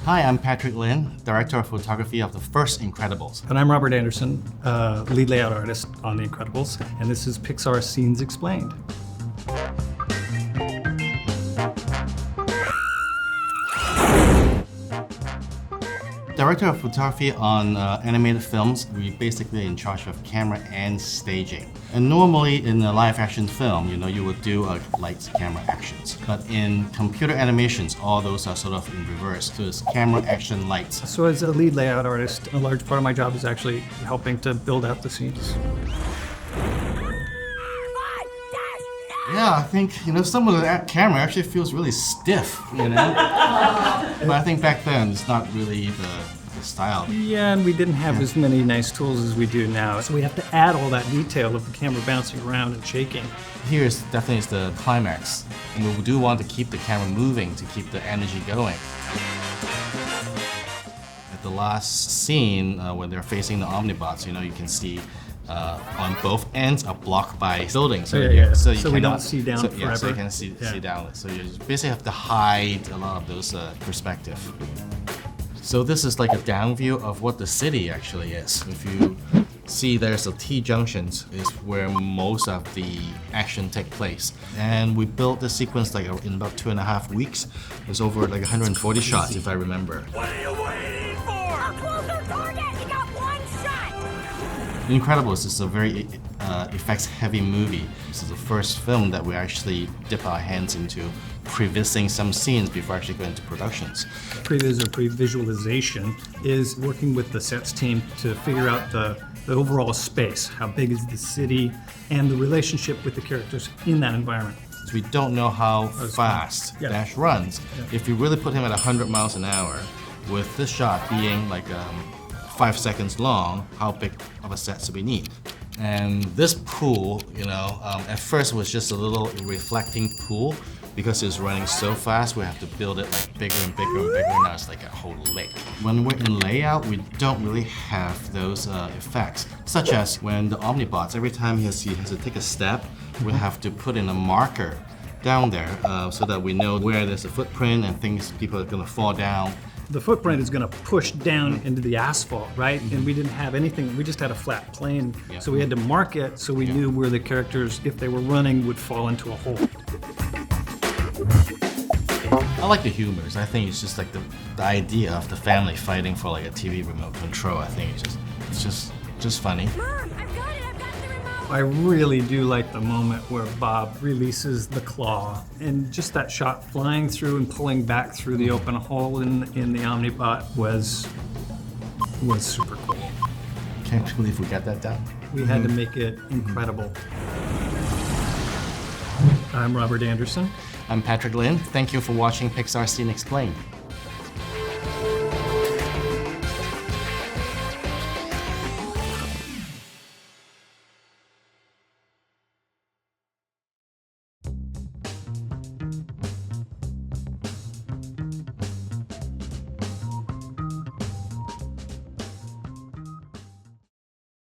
Hi, I'm Patrick Lin, Director of Photography of the first Incredibles. And I'm Robert Anderson, lead layout artist on The Incredibles, and this is Pixar Scenes Explained. Director of Photography on animated films, we're basically in charge of camera and staging. And normally in a live action film, you would do lights, camera, actions. But in computer animations, all those are sort of in reverse. So it's camera, action, lights. So as a lead layout artist, a large part of my job is actually helping to build out the scenes. Yeah, I think, some of the camera actually feels really stiff, But I think back then, it's not really the style. Yeah, and we didn't have as many nice tools as we do now. So we have to add all that detail of the camera bouncing around and shaking. Here is definitely the climax. And we do want to keep the camera moving to keep the energy going. At the last scene, when they're facing the Omnibots, you can see on both ends are blocked by buildings. So we don't see down forever. Yeah, so you can see down. So you basically have to hide a lot of those perspective. So this is like a down view of what the city actually is. If you see there's a T-junctions is where most of the action take place. And we built the sequence like in about 2.5 weeks. It was over like 140 shots if I remember. What are you waiting for? A closer target! You got one shot! Incredibles is a very effects-heavy movie. This is the first film that we actually dip our hands into prevising some scenes before actually going to productions. Previs or pre-visualization is working with the sets team to figure out the overall space, how big is the city, and the relationship with the characters in that environment. So we don't know how fast Dash runs. Yeah. If you really put him at 100 miles an hour, with this shot being like 5 seconds long, how big of a set do we need? And this pool, at first was just a little reflecting pool. Because it's running so fast, we have to build it like bigger and bigger and bigger. Now it's like a whole lake. When we're in layout, we don't really have those effects. Such as when the Omnibots, every time he has to take a step, we have to put in a marker down there so that we know where there's a footprint and people are gonna fall down. The footprint is going to push down into the asphalt, right? And we didn't have anything, we just had a flat plane. Yeah. So we had to mark it so we knew where the characters, if they were running, would fall into a hole. I like the humors. I think it's just like the idea of the family fighting for like a TV remote control. I think it's just funny. Mom, I've got the remote! I really do like the moment where Bob releases the claw, and just that shot flying through and pulling back through the open hole in the Omnibot was super cool. Can't believe we got that done. We had to make it incredible. I'm Robert Anderson. I'm Patrick Lin. Thank you for watching Pixar Scene Explained.